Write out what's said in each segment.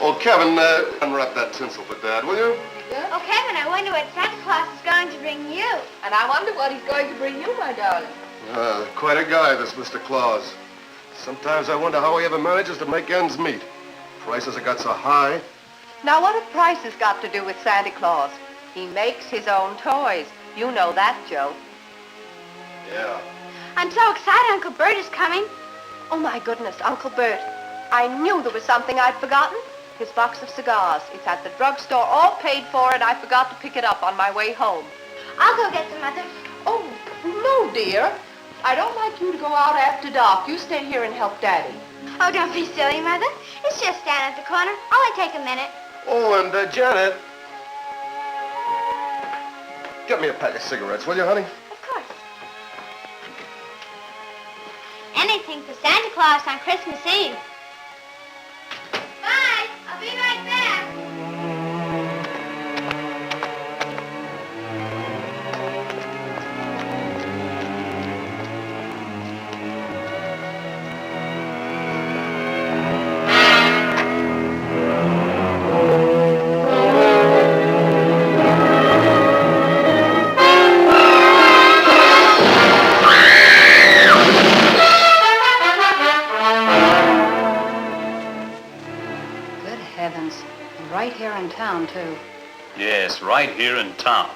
Oh, Kevin, unwrap that tinsel for Dad, will you? Yeah? Oh, Kevin, I wonder what Santa Claus is going to bring you. And I wonder what he's going to bring you, my darling. Quite a guy, this Mr. Claus. Sometimes I wonder how he ever manages to make ends meet. Prices have got so high. Now, what have prices got to do with Santa Claus? He makes his own toys. You know that, Joe. Yeah. I'm so excited Uncle Bert is coming. Oh, my goodness, Uncle Bert. I knew there was something I'd forgotten. His box of cigars. It's at the drugstore, all paid for, and I forgot to pick it up on my way home. I'll go get them, Mother. Oh, no, dear. I don't like you to go out after dark. You stay here and help Daddy. Oh, don't be silly, Mother. It's just down at the corner. Only take a minute. Oh, and Janet. Get me a pack of cigarettes, will you, honey? Of course. Anything for Santa Claus on Christmas Eve. Bye. I'll be right back. Right here in town, too. Yes, right here in town.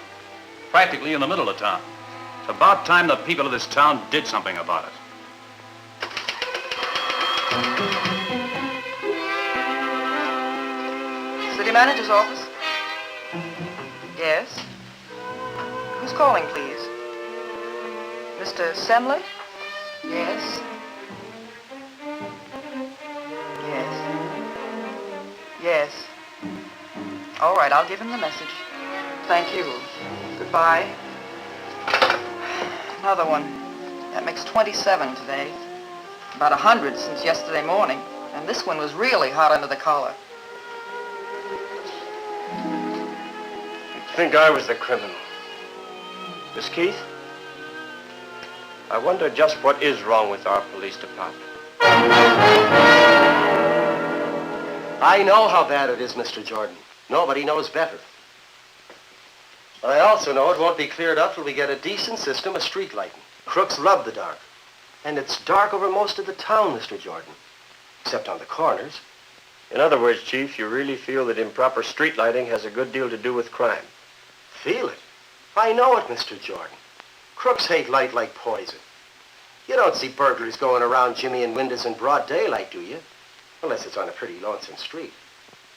Practically in the middle of town. It's about time the people of this town did something about it. City manager's office? Yes. Who's calling, please? Mr. Semley? Yes. Yes. All right, I'll give him the message. Thank you. Goodbye. Another one. That makes 27 today. About 100 since yesterday morning. And this one was really hot under the collar. You'd think I was the criminal. Miss Keith? I wonder just what is wrong with our police department. I know how bad it is, Mr. Jordan. Nobody knows better. But I also know it won't be cleared up till we get a decent system of street lighting. Crooks love the dark. And it's dark over most of the town, Mr. Jordan. Except on the corners. In other words, Chief, you really feel that improper street lighting has a good deal to do with crime? Feel it? I know it, Mr. Jordan. Crooks hate light like poison. You don't see burglars going around Jimmy and windows in broad daylight, do you? Unless it's on a pretty lonesome street.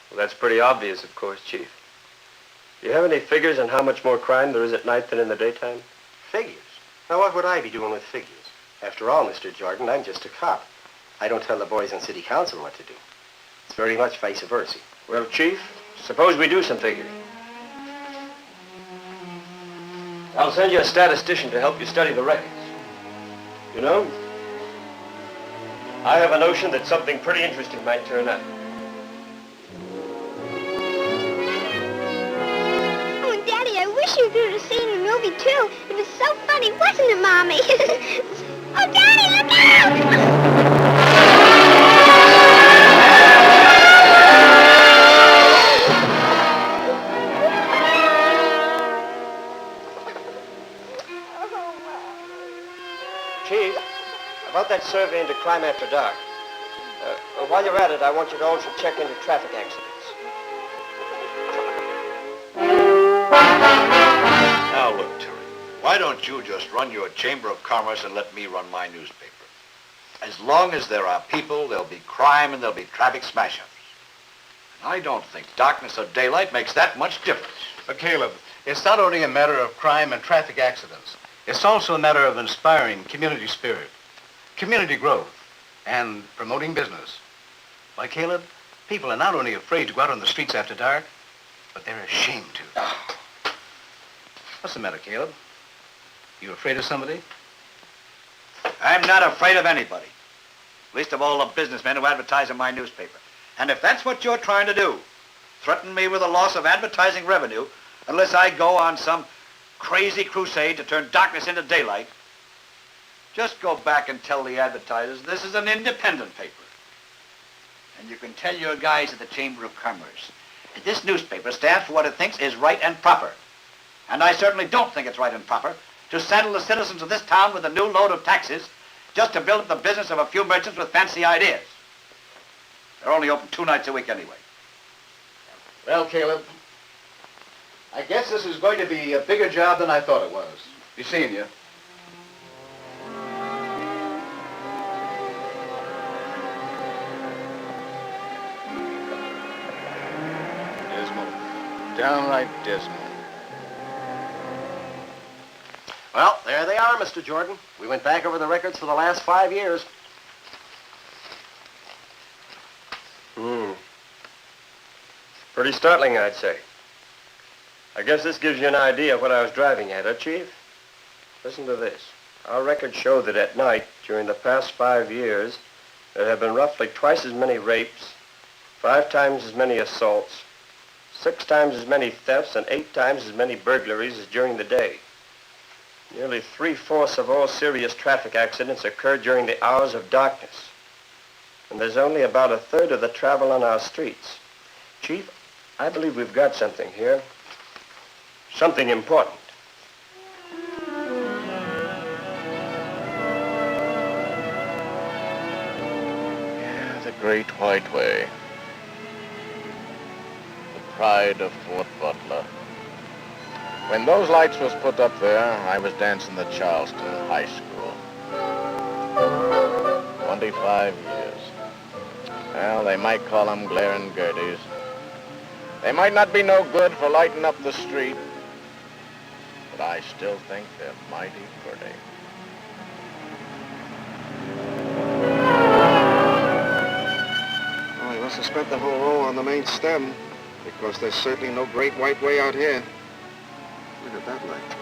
Well, that's pretty obvious, of course, Chief. Do you have any figures on how much more crime there is at night than in the daytime? Figures? Now, what would I be doing with figures? After all, Mr. Jordan, I'm just a cop. I don't tell the boys on city council what to do. It's very much vice versa. Well, Chief, suppose we do some figuring. I'll send you a statistician to help you study the records. You know, I have a notion that something pretty interesting might turn up. Oh, Daddy, I wish you could have seen the movie, too. It was so funny, wasn't it, Mommy? Oh, Daddy, look out! Chief, about that survey into crime after dark. While you're at it, I want you to also check into traffic accidents. Now look, Terry, why don't you just run your Chamber of Commerce and let me run my newspaper? As long as there are people, there'll be crime and there'll be traffic smash-ups. And I don't think darkness or daylight makes that much difference. But Caleb, it's not only a matter of crime and traffic accidents. It's also a matter of inspiring community spirit, community growth, and promoting business. Why, Caleb, people are not only afraid to go out on the streets after dark, but they're ashamed to. What's the matter, Caleb? You afraid of somebody? I'm not afraid of anybody. Least of all the businessmen who advertise in my newspaper. And if that's what you're trying to do, threaten me with a loss of advertising revenue unless I go on some crazy crusade to turn darkness into daylight, just go back and tell the advertisers this is an independent paper. And you can tell your guys at the Chamber of Commerce that this newspaper stands for what it thinks is right and proper. And I certainly don't think it's right and proper to saddle the citizens of this town with a new load of taxes just to build up the business of a few merchants with fancy ideas. They're only open 2 nights a week anyway. Well, Caleb, I guess this is going to be a bigger job than I thought it was. Be seeing you. Dismal. Downright dismal. Well, there they are, Mr. Jordan. We went back over the records for the last 5 years. Pretty startling, I'd say. I guess this gives you an idea of what I was driving at, huh, Chief? Listen to this. Our records show that at night, during the past 5 years, there have been roughly twice as many rapes, 5 times as many assaults, 6 times as many thefts, and 8 times as many burglaries as during the day. Nearly 3/4 of all serious traffic accidents occur during the hours of darkness. And there's only about 1/3 of the travel on our streets. Chief, I believe we've got something here. Something important. Yeah, the Great White Way. The pride of Fort Butler. When those lights was put up there, I was dancing the Charleston High School. 25 years. Well, they might call them glaring Gerties. They might not be no good for lighting up the street, but I still think they're mighty pretty. Oh, he must have spent the whole roll on the main stem, because there's certainly no Great White Way out here. Look at that light.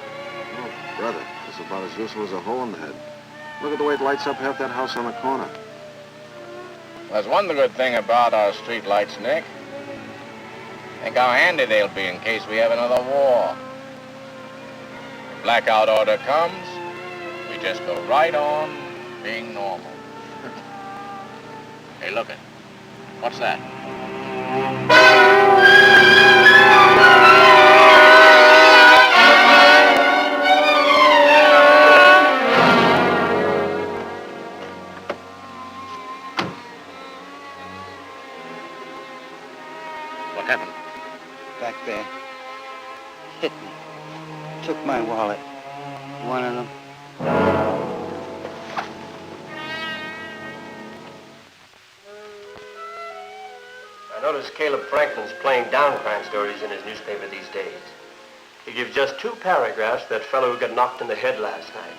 Oh, brother, this is about as useful as a hole in the head. Look at the way it lights up half that house on the corner. There's one good thing about our street lights, Nick. Think how handy they'll be in case we have another war. If blackout order comes, we just go right on being normal. Hey, look it. What's that? What happened? Back there. Hit me. Took my wallet. One of them. I notice Caleb Franklin's playing down crime stories in his newspaper these days. He gives just 2 paragraphs to that fellow who got knocked in the head last night.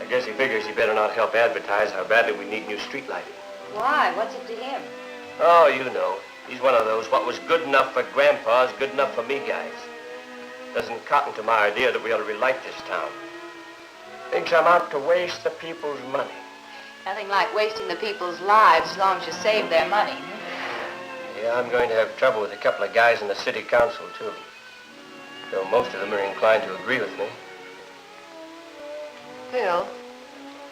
I guess he figures he better not help advertise how badly we need new street lighting. Why? What's it to him? Oh, you know. He's one of those what was good enough for Grandpa is good enough for me guys. Doesn't cotton to my idea that we ought to relight this town. Thinks I'm out to waste the people's money. Nothing like wasting the people's lives as long as you save their money. Yeah, I'm going to have trouble with a couple of guys in the city council, too. Though most of them are inclined to agree with me. Phil,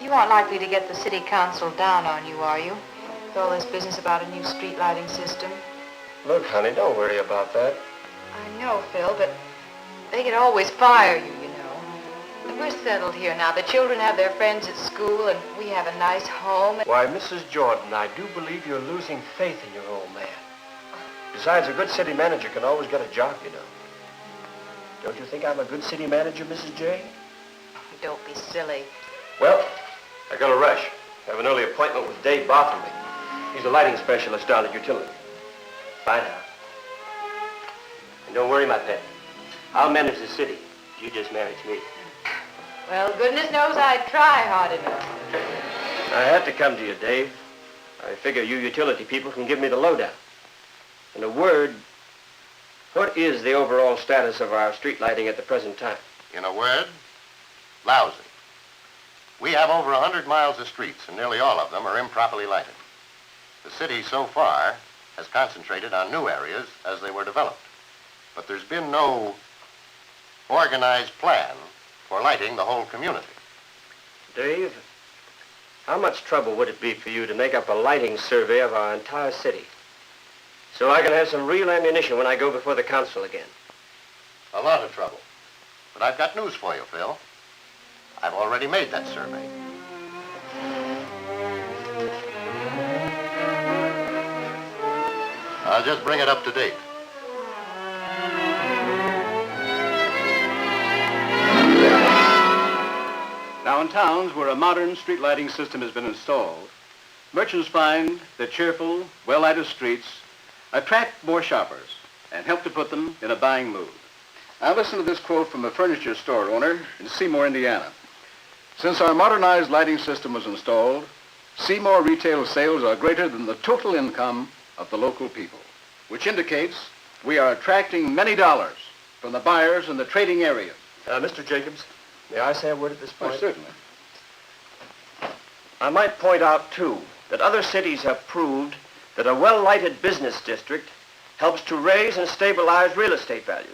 you aren't likely to get the city council down on you, are you? With all this business about a new street lighting system. Look, honey, don't worry about that. I know, Phil, but they could always fire you, you know. And we're settled here now. The children have their friends at school, and we have a nice home. Why, Mrs. Jordan, I do believe you're losing faith in your old man. Besides, a good city manager can always get a job, you know. Don't you think I'm a good city manager, Mrs. J? Don't be silly. Well, I got a rush. I have an early appointment with Dave Bartleby. He's a lighting specialist down at Utility. Bye now. And don't worry, my pet. I'll manage the city. You just manage me. Well, goodness knows I'd try hard enough. I had to come to you, Dave. I figure you utility people can give me the lowdown. In a word, what is the overall status of our street lighting at the present time? In a word, lousy. We have over 100 miles of streets, and nearly all of them are improperly lighted. The city, so far, has concentrated on new areas as they were developed. But there's been no organized plan for lighting the whole community. Dave, How much trouble would it be for you to make up a lighting survey of our entire city? So I can have some real ammunition when I go before the council again. A lot of trouble. But I've got news for you, Phil. I've already made that survey. I'll just bring it up to date. Now, in towns where a modern street lighting system has been installed, merchants find that cheerful, well-lighted streets attract more shoppers and help to put them in a buying mood. Now, listen to this quote from a furniture store owner in Seymour, Indiana. Since our modernized lighting system was installed, Seymour retail sales are greater than the total income of the local people, which indicates we are attracting many dollars from the buyers in the trading areas. Mr. Jacobs, may I say a word at this point? Oh, certainly. I might point out, too, that other cities have proved that a well-lighted business district helps to raise and stabilize real estate values.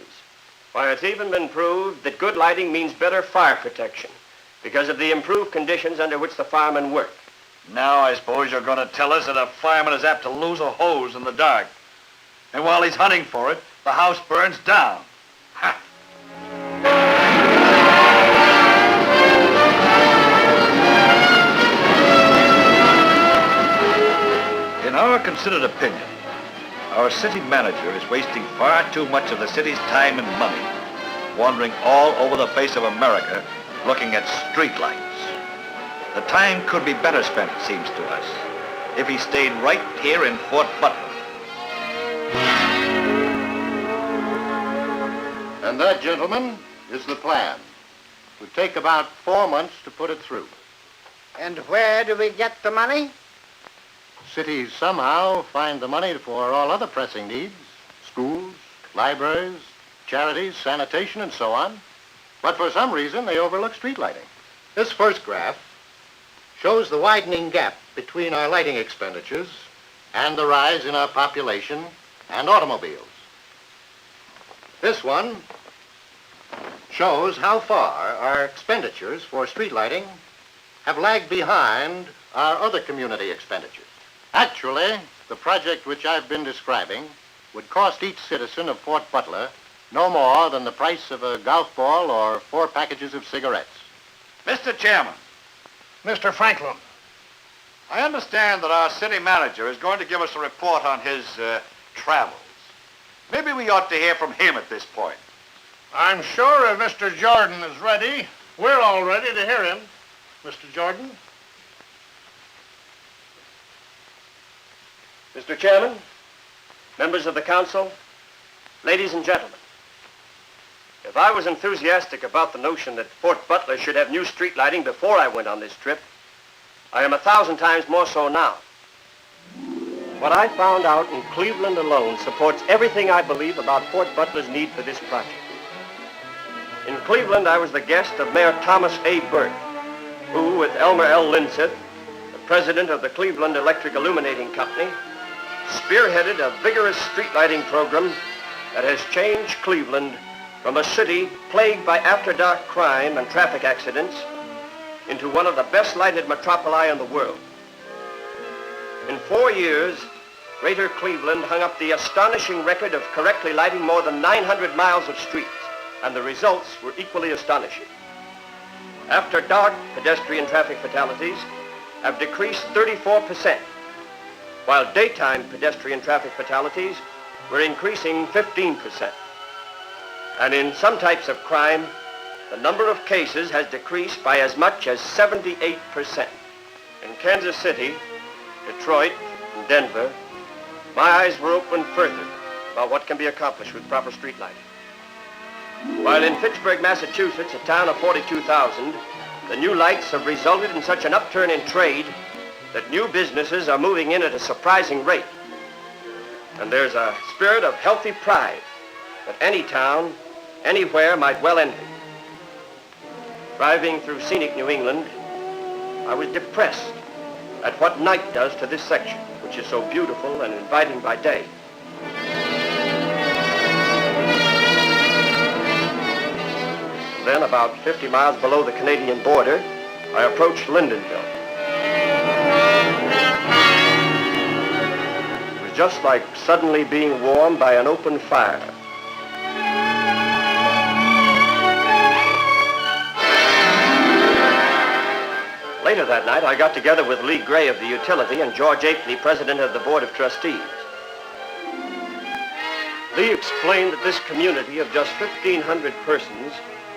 Why, it's even been proved that good lighting means better fire protection because of the improved conditions under which the firemen work. Now I suppose you're going to tell us that a fireman is apt to lose a hose in the dark. And while he's hunting for it, the house burns down. Ha! In our considered opinion, our city manager is wasting far too much of the city's time and money wandering all over the face of America looking at streetlights. The time could be better spent, it seems to us, if he stayed right here in Fort Butler. And that, gentlemen, is the plan. It would take about 4 months to put it through. And where do we get the money? Cities somehow find the money for all other pressing needs, schools, libraries, charities, sanitation, and so on. But for some reason, they overlook street lighting. This first graph shows the widening gap between our lighting expenditures and the rise in our population and automobiles. This one shows how far our expenditures for street lighting have lagged behind our other community expenditures. Actually, the project which I've been describing would cost each citizen of Fort Butler no more than the price of a golf ball or 4 packages of cigarettes. Mr. Chairman. Mr. Franklin. I understand that our city manager is going to give us a report on his travels. Maybe we ought to hear from him at this point. I'm sure if Mr. Jordan is ready, we're all ready to hear him. Mr. Jordan? Mr. Chairman, members of the council, ladies and gentlemen, if I was enthusiastic about the notion that Fort Butler should have new street lighting before I went on this trip, I am 1,000 times more so now. What I found out in Cleveland alone supports everything I believe about Fort Butler's need for this project. In Cleveland, I was the guest of Mayor Thomas A. Burke, who, with Elmer L. Linseth, the president of the Cleveland Electric Illuminating Company, spearheaded a vigorous street lighting program that has changed Cleveland from a city plagued by after-dark crime and traffic accidents into one of the best lighted metropoli in the world. In 4 years, Greater Cleveland hung up the astonishing record of correctly lighting more than 900 miles of streets, and the results were equally astonishing. After dark, pedestrian traffic fatalities have decreased 34%, while daytime pedestrian traffic fatalities were increasing 15%. And in some types of crime, the number of cases has decreased by as much as 78%. In Kansas City, Detroit, and Denver, my eyes were opened further about what can be accomplished with proper street lighting. While in Fitchburg, Massachusetts, a town of 42,000, the new lights have resulted in such an upturn in trade that new businesses are moving in at a surprising rate. And there's a spirit of healthy pride that any town, anywhere might well envy. Driving through scenic New England, I was depressed at what night does to this section, which is so beautiful and inviting by day. Then, about 50 miles below the Canadian border, I approached Lyndonville. just like suddenly being warmed by an open fire. Later that night, I got together with Lee Gray of the utility and George Akeley, president of the Board of Trustees. Lee explained that this community of just 1,500 persons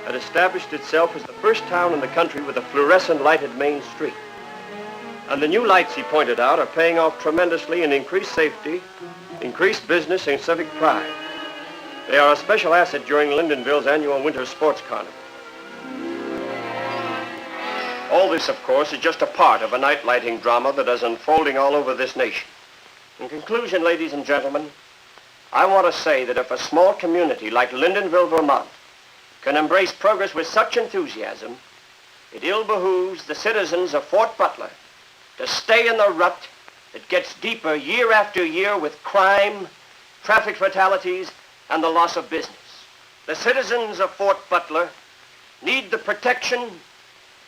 had established itself as the first town in the country with a fluorescent lighted main street. And the new lights, he pointed out, are paying off tremendously in increased safety, increased business, and civic pride. They are a special asset during Lyndonville's annual winter sports carnival. All this, of course, is just a part of a night lighting drama that is unfolding all over this nation. In conclusion, ladies and gentlemen, I want to say that if a small community like Lyndonville, Vermont, can embrace progress with such enthusiasm, it ill behooves the citizens of Fort Butler to stay in the rut that gets deeper year after year with crime, traffic fatalities, and the loss of business. The citizens of Fort Butler need the protection,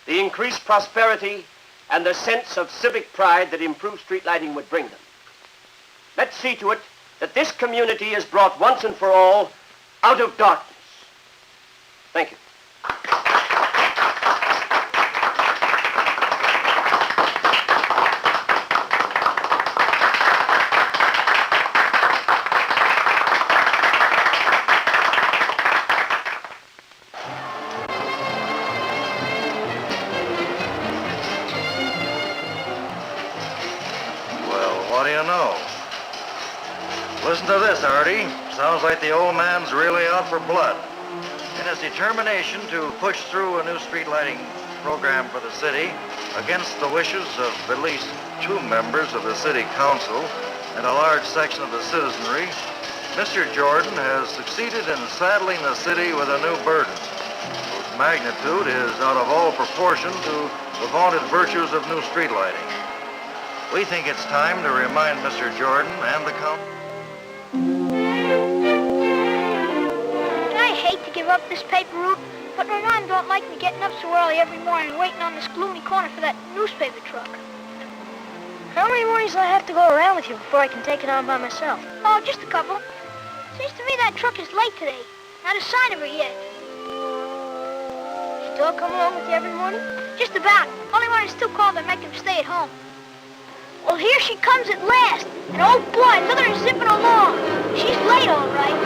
the increased prosperity, and the sense of civic pride that improved street lighting would bring them. Let's see to it that this community is brought once and for all out of darkness. Thank you. What do you know? Listen to this, Artie. Sounds like the old man's really out for blood. In his determination to push through a new street lighting program for the city, against the wishes of at least 2 members of the city council and a large section of the citizenry, Mr. Jordan has succeeded in saddling the city with a new burden, whose magnitude is out of all proportion to the vaunted virtues of new street lighting. We think it's time to remind Mr. Jordan and the council. I hate to give up this paper route, but my mom don't like me getting up so early every morning and waiting on this gloomy corner for that newspaper truck. How many mornings do I have to go around with you before I can take it on by myself? Oh, just a couple. Seems to me that truck is late today. Not a sign of her yet. Still come along with you every morning? Just about. Only when it's too cold I make him stay at home. Well, here she comes at last. And oh boy, look at her zipping along. She's late, all right.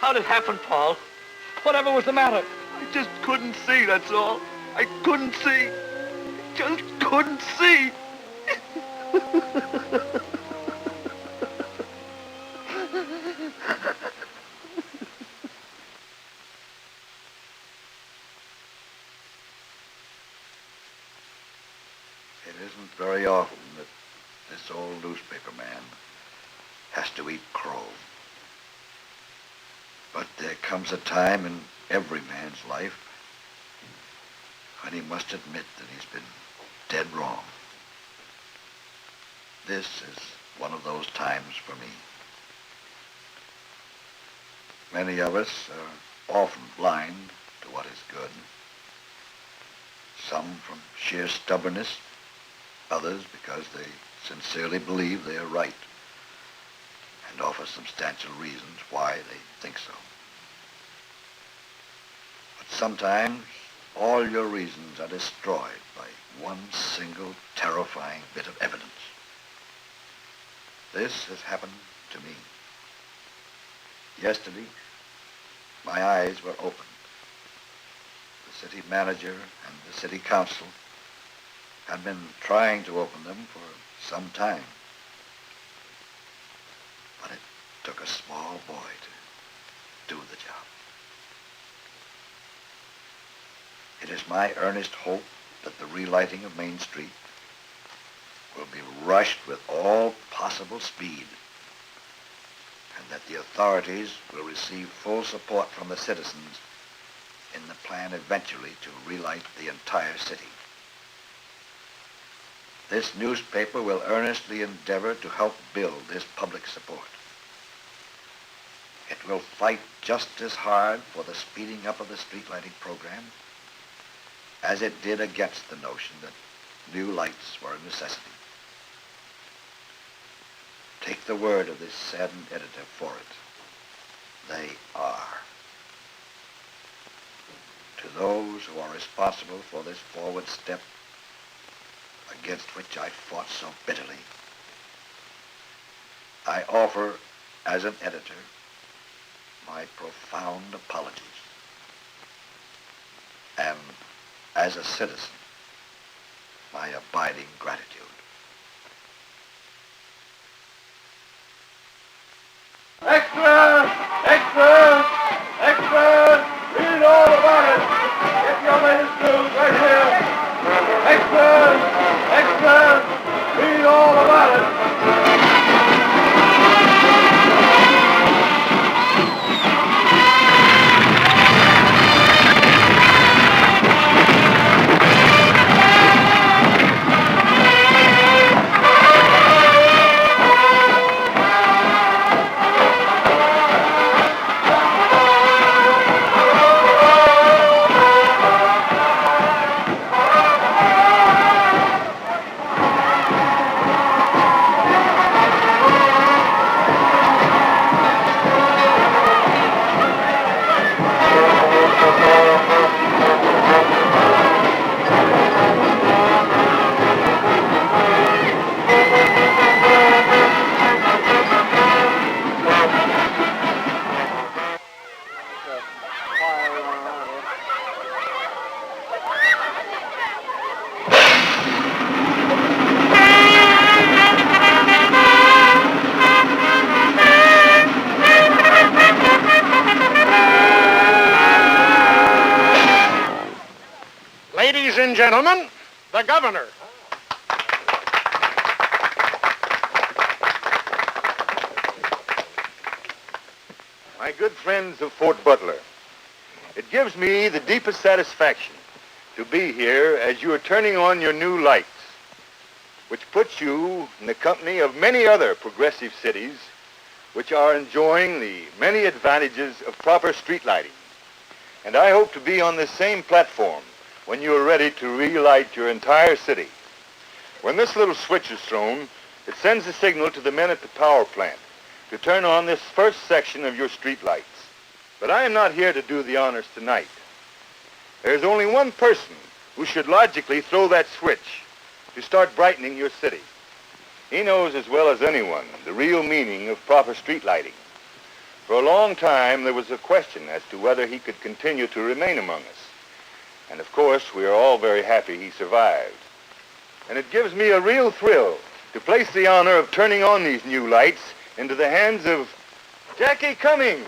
How did it happen, Paul? Whatever was the matter? I just couldn't see, that's all. I couldn't see. Just couldn't see. It isn't very often that this old newspaper man has to eat crow. But there comes a time in every man's life when he must admit that he's been dead wrong. This is one of those times for me. Many of us are often blind to what is good. Some from sheer stubbornness, others because they sincerely believe they are right and offer substantial reasons why they think so. But sometimes all your reasons are destroyed by one single terrifying bit of evidence. This has happened to me. Yesterday, my eyes were opened. The city manager and the city council had been trying to open them for some time. But it took a small boy to do the job. It is my earnest hope that the relighting of Main Street will be rushed with all possible speed, and that the authorities will receive full support from the citizens in the plan eventually to relight the entire city. This newspaper will earnestly endeavor to help build this public support. It will fight just as hard for the speeding up of the street lighting program as it did against the notion that new lights were a necessity. Take the word of this saddened editor for it. They are. To those who are responsible for this forward step against which I fought so bitterly, I offer, as an editor, my profound apologies. And, as a citizen, my abiding gratitude. Extra! Extra! Extra! Read all about it! Get your latest news right here! Extra! Extra! Read all about it! Ladies and gentlemen, the governor. My good friends of Fort Butler, it gives me the deepest satisfaction to be here as you are turning on your new lights, which puts you in the company of many other progressive cities which are enjoying the many advantages of proper street lighting. And I hope to be on this same platform when you are ready to relight your entire city. When this little switch is thrown, it sends a signal to the men at the power plant to turn on this first section of your street lights. But I am not here to do the honors tonight. There's only one person who should logically throw that switch to start brightening your city. He knows as well as anyone the real meaning of proper street lighting. For a long time, there was a question as to whether he could continue to remain among us. And of course, we are all very happy he survived. And it gives me a real thrill to place the honor of turning on these new lights into the hands of Jackie Cummings.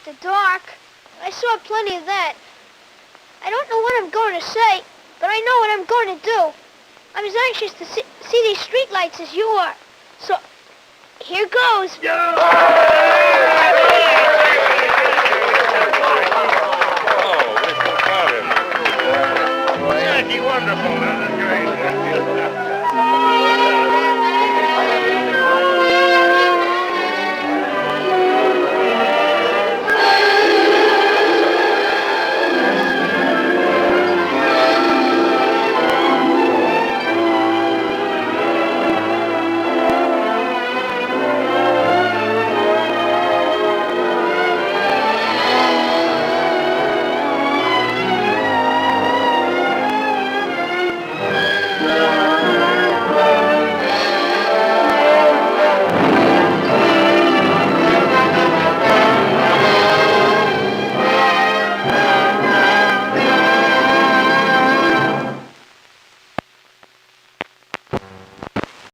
The dark. I saw plenty of that. I don't know what I'm going to say, but I know what I'm going to do. I'm as anxious to see these streetlights as you are. So, here goes. Yeah!